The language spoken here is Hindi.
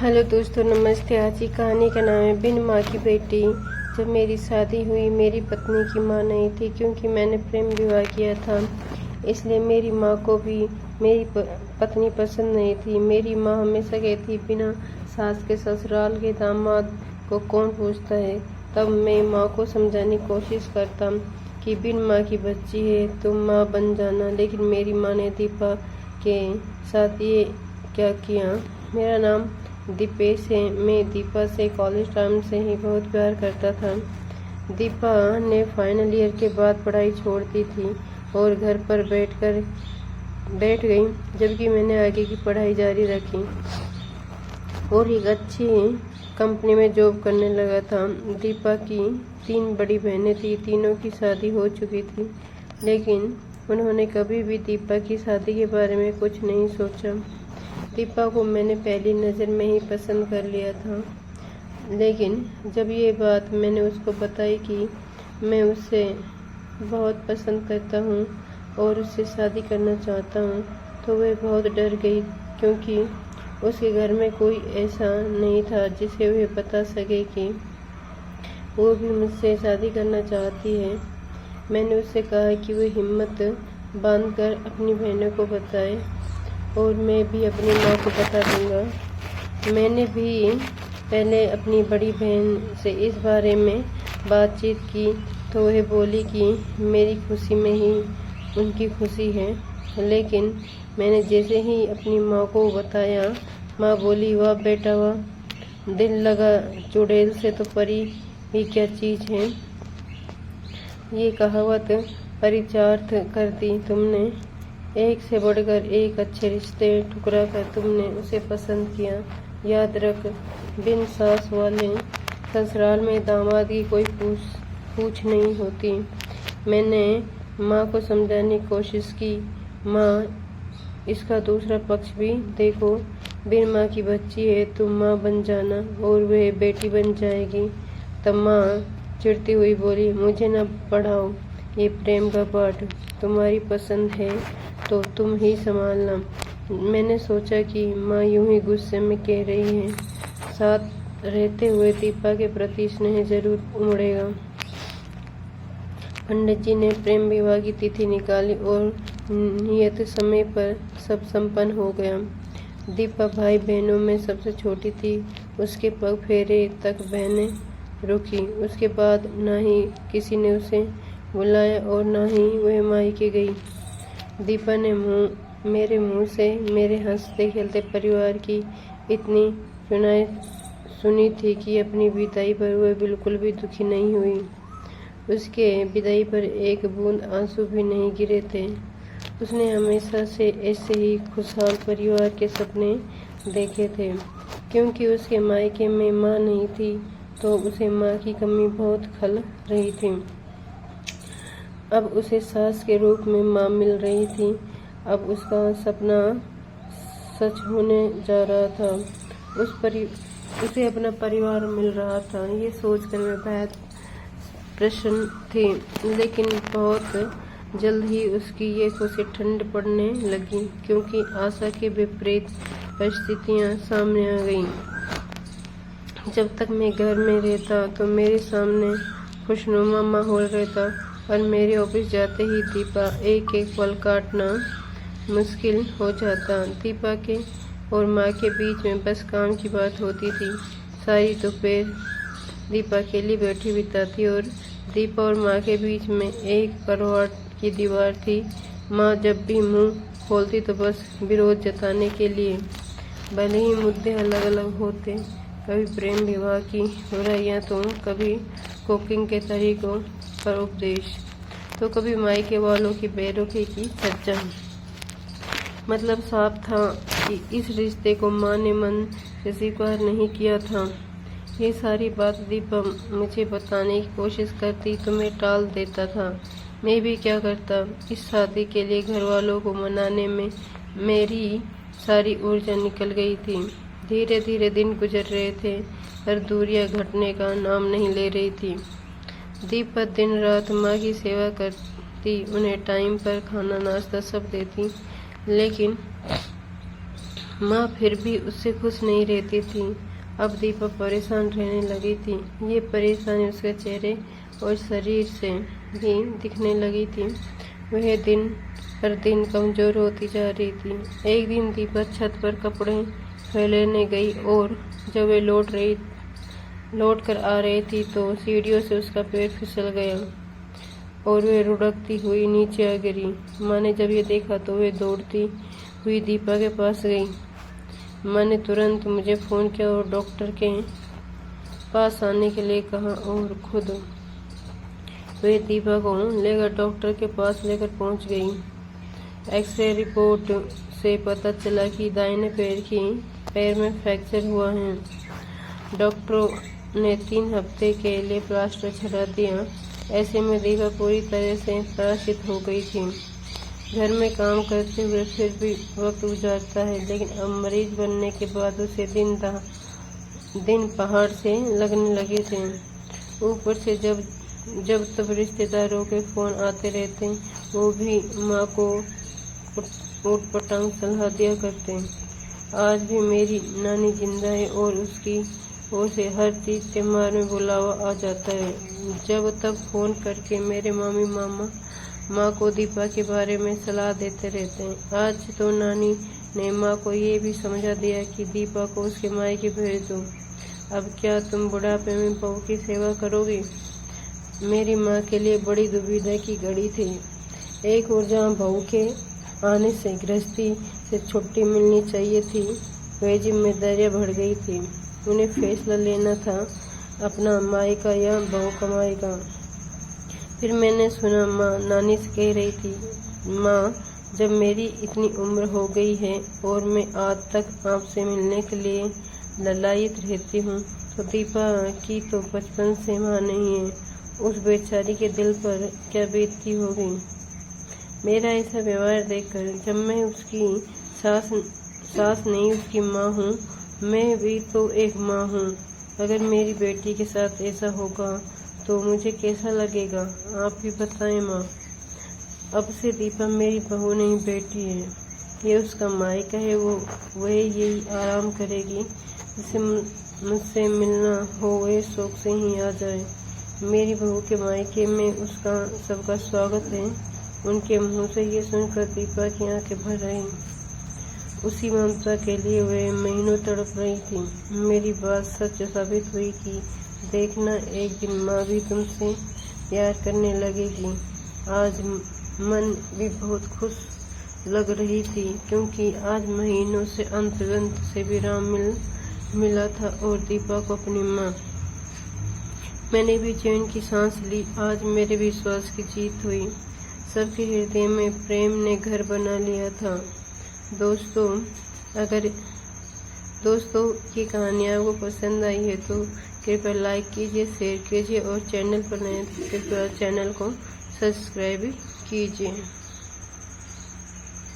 हेलो दोस्तों, नमस्ते। आज की कहानी का नाम है बिन माँ की बेटी। जब मेरी शादी हुई, मेरी पत्नी की माँ नहीं थी, क्योंकि मैंने प्रेम विवाह किया था। इसलिए मेरी माँ को भी मेरी पत्नी पसंद नहीं थी। मेरी माँ हमेशा कहती, बिना सास के ससुराल के दामाद को कौन पूछता है। तब मैं माँ को समझाने की कोशिश करता कि बिन माँ की बच्ची है, तुम माँ बन जाना। लेकिन मेरी माँ ने दीपा के साथ ये क्या किया। मेरा नाम दीपेश है। मैं दीपा से कॉलेज टाइम से ही बहुत प्यार करता था। दीपा ने फाइनल ईयर के बाद पढ़ाई छोड़ दी थी और घर पर बैठ गई, जबकि मैंने आगे की पढ़ाई जारी रखी और एक अच्छी कंपनी में जॉब करने लगा था। दीपा की 3 बड़ी बहनें थी, तीनों की शादी हो चुकी थी, लेकिन उन्होंने कभी भी दीपा की शादी के बारे में कुछ नहीं सोचा। दीपा को मैंने पहली नज़र में ही पसंद कर लिया था, लेकिन जब ये बात मैंने उसको बताई कि मैं उसे बहुत पसंद करता हूँ और उससे शादी करना चाहता हूँ, तो वह बहुत डर गई, क्योंकि उसके घर में कोई ऐसा नहीं था जिसे वह बता सके कि वो भी मुझसे शादी करना चाहती है। मैंने उससे कहा कि वह हिम्मत बांधकर अपनी बहनों को बताए और मैं भी अपनी माँ को बता दूंगा। मैंने भी पहले अपनी बड़ी बहन से इस बारे में बातचीत की, तो वह बोली कि मेरी खुशी में ही उनकी खुशी है। लेकिन मैंने जैसे ही अपनी माँ को बताया, माँ बोली, वाह बेटा वाह, दिल लगा चुड़ैल से तो परी भी क्या चीज़ है। ये कहावत परिचार्थ कर दी तुमने। एक से बढ़कर एक अच्छे रिश्ते ठुकरा कर तुमने उसे पसंद किया। याद रख, बिन सास वाले ससुराल में दामाद की कोई पूछ नहीं होती। मैंने माँ को समझाने की कोशिश की, माँ इसका दूसरा पक्ष भी देखो। बिन माँ की बच्ची है, तुम माँ बन जाना और वह बेटी बन जाएगी। तब माँ चिढ़ती हुई बोली, मुझे न पढ़ाओ ये प्रेम का पाठ। तुम्हारी पसंद है तो तुम ही संभालना। मैंने सोचा कि माँ यूं ही गुस्से में कह रही है, साथ रहते हुए दीपा के प्रति स्नेह जरूर उमड़ेगा। पंडित जी ने प्रेम विवाह की तिथि निकाली और नियत समय पर सब संपन्न हो गया। दीपा भाई बहनों में सबसे छोटी थी। उसके पग फेरे तक बहनें रुकी। उसके बाद न ही किसी ने उसे बुलाया और न ही वह मायके गई। दीपा ने मेरे मुंह से मेरे हंसते खेलते परिवार की इतनी सुनी थी कि अपनी विदाई पर वह बिल्कुल भी दुखी नहीं हुई। उसके विदाई पर एक बूंद आंसू भी नहीं गिरे थे। उसने हमेशा से ऐसे ही खुशहाल परिवार के सपने देखे थे। क्योंकि उसके मायके में माँ नहीं थी, तो उसे माँ की कमी बहुत खल रही थी। अब उसे सास के रूप में माँ मिल रही थी। अब उसका सपना सच होने जा रहा था। उसे अपना परिवार मिल रहा था। ये सोचकर मैं बहुत प्रसन्न थी, लेकिन बहुत जल्द ही उसकी ये खुशी ठंड पड़ने लगी, क्योंकि आशा के विपरीत परिस्थितियाँ सामने आ गईं। जब तक मैं घर में रहता तो मेरे सामने खुशनुमा माहौल रहता, और मेरे ऑफिस जाते ही दीपा एक एक पल काटना मुश्किल हो जाता। दीपा के और माँ के बीच में बस काम की बात होती थी। सारी दोपहर दीपा अकेली बैठी बिताती और दीपा और माँ के बीच में एक करवाट की दीवार थी। माँ जब भी मुंह खोलती तो बस विरोध जताने के लिए। भले ही मुद्दे अलग अलग होते, कभी प्रेम विवाह की बुराइयाँ, तो कभी कुकिंग के तरीकों पर उपदेश, तो कभी मायके वालों की बेरुखी की चर्चा। मतलब साफ था कि इस रिश्ते को माँ ने मन से स्वीकार नहीं किया था। ये सारी बात दीपा मुझे बताने की कोशिश करती तो मैं टाल देता था। मैं भी क्या करता। इस शादी के लिए घर वालों को मनाने में मेरी सारी ऊर्जा निकल गई थी। धीरे धीरे दिन गुजर रहे थे, पर दूरियां घटने का नाम नहीं ले रही थी। दीपा दिन रात माँ की सेवा करती, उन्हें टाइम पर खाना नाश्ता सब देती, लेकिन माँ फिर भी उससे खुश नहीं रहती थी। अब दीपा परेशान रहने लगी थी। ये परेशानी उसके चेहरे और शरीर से भी दिखने लगी थी। वह दिन पर दिन कमजोर होती जा रही थी। एक दिन दीपा छत पर कपड़े फैलाने गई और जब वे लौट कर आ रही थी तो सीढ़ियों से उसका पैर फिसल गया और वह लुढ़कती हुई नीचे आ गिरी। माँ ने जब ये देखा तो वह दौड़ती हुई दीपा के पास गई। माँ ने तुरंत मुझे फ़ोन किया और डॉक्टर के पास आने के लिए कहा और खुद वे दीपा को लेकर डॉक्टर के पास लेकर पहुंच गई। एक्सरे रिपोर्ट से पता चला कि दाहिने पैर में फ्रैक्चर हुआ है। डॉक्टरों ने 3 हफ्ते के लिए प्लास्टर चढ़ा दिया। ऐसे में दीपा पूरी तरह से पराजित हो गई थी। घर में काम करते हुए फिर भी वक्त गुजारता है, लेकिन अब मरीज बनने के बाद उसे दिन पहाड़ से लगने लगे थे। ऊपर से जब तब रिश्तेदारों के फ़ोन आते रहते, वो भी माँ को ऊटपटांग सलाह दिया करते। आज भी मेरी नानी जिंदा है और उसकी ओर से हर तीज त्योहार में बुलावा आ जाता है। जब तब फ़ोन करके मेरे मामी मामा माँ को दीपा के बारे में सलाह देते रहते हैं। आज तो नानी ने माँ को ये भी समझा दिया कि दीपा को उसके मायके भेज दो। अब क्या तुम बुढ़ापे में बहू की सेवा करोगी? मेरी माँ के लिए बड़ी दुविधा की घड़ी थी। एक ओर जहाँ बहू के आने से गृहस्थी से छुट्टी मिलनी चाहिए थी, वह जिम्मेदारियाँ बढ़ गई थी। उन्हें फैसला लेना था, अपना मायका या बहू कमाएगा। फिर मैंने सुना माँ नानी से कह रही थी, माँ जब मेरी इतनी उम्र हो गई है और मैं आज तक आपसे मिलने के लिए ललायित रहती हूँ, तो दीपा की तो बचपन से माँ नहीं है। उस बेचारी के दिल पर क्या बीतती होगी। मेरा ऐसा व्यवहार देखकर, जब मैं उसकी सास नहीं उसकी माँ हूँ, मैं भी तो एक माँ हूँ। अगर मेरी बेटी के साथ ऐसा होगा तो मुझे कैसा लगेगा, आप भी बताएं माँ। अब से दीपा मेरी बहू नहीं बेटी है, ये उसका मायका है। वह यही आराम करेगी। जिसे मुझसे मिलना हो वह शौक से ही आ जाए। मेरी बहू के मायके में उसका सबका स्वागत है। उनके मुंह से ये सुनकर दीपा की आंखें भर आई। उसी ममता के लिए वह महीनों तड़प रही थी। मेरी बात सच साबित हुई कि देखना, एक दिन माँ भी तुमसे प्यार करने लगेगी। आज मन भी बहुत खुश लग रही थी, क्योंकि आज महीनों से अंत से विराम मिला था और दीपा को अपनी माँ। मैंने भी चैन की सांस ली। आज मेरे विश्वास की जीत हुई। सबके हृदय में प्रेम ने घर बना लिया था। दोस्तों ये कहानी आपको पसंद आई है तो कृपया लाइक कीजिए, शेयर कीजिए और चैनल पर नए कृपया चैनल को सब्सक्राइब कीजिए।